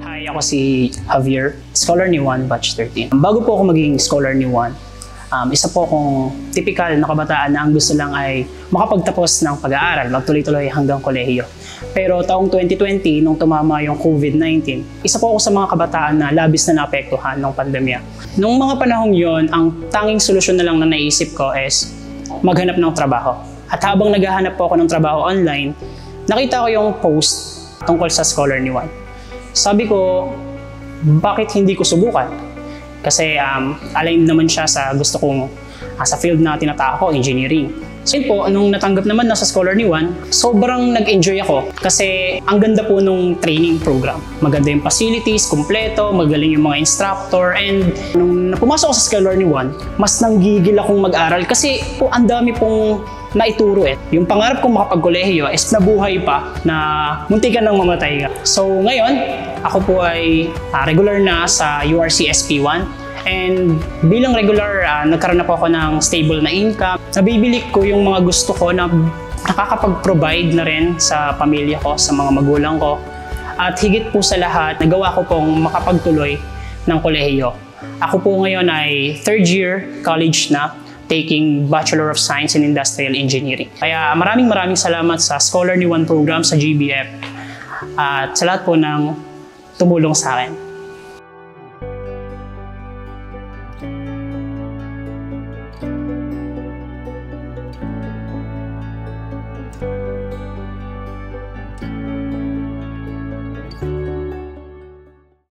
Hi, ako si Javier, Scholar ni 1, Batch 13. Bago po ako maging Scholar ni 1, isa po akong typical na kabataan na ang gusto lang ay makapagtapos ng pag-aaral, magtuloy-tuloy hanggang kolehiyo. Pero taong 2020, nung tumama yung COVID-19, isa po ako sa mga kabataan na labis na naapektuhan ng pandemya. Nung mga panahong yon, ang tanging solusyon na lang na naisip ko is maghanap ng trabaho. At habang naghahanap po ako ng trabaho online, nakita ko yung post tungkol sa Scholar ni 1. Sabi ko, bakit hindi ko subukan? Kasi aligned naman siya sa gusto kong sa field na tinatako, engineering. So yun po, nung natanggap naman na sa Scholar ni 1, sobrang nag-enjoy ako kasi ang ganda po nung training program. Maganda yung facilities, kumpleto, magaling yung mga instructor, and nung pumasok ako sa Scholar ni 1, mas nanggigil akong mag-aral kasi po ang dami pong naituro eh. Yung pangarap kong makapagkolehiyo is nabuhay pa na muntikan nang mamatay ka. So ngayon, ako po ay regular na sa URC SP1. And bilang regular, nagkaroon na po ako ng stable na income. Nabibili ko yung mga gusto ko na nakakapag-provide na rin sa pamilya ko, sa mga magulang ko. At higit po sa lahat, nagawa ko pong makapagtuloy ng kolehiyo. Ako po ngayon ay third year college na, taking Bachelor of Science in Industrial Engineering. Kaya maraming salamat sa Scholar ni 1 program sa GBF at sa lahat po ng tumulong sa akin.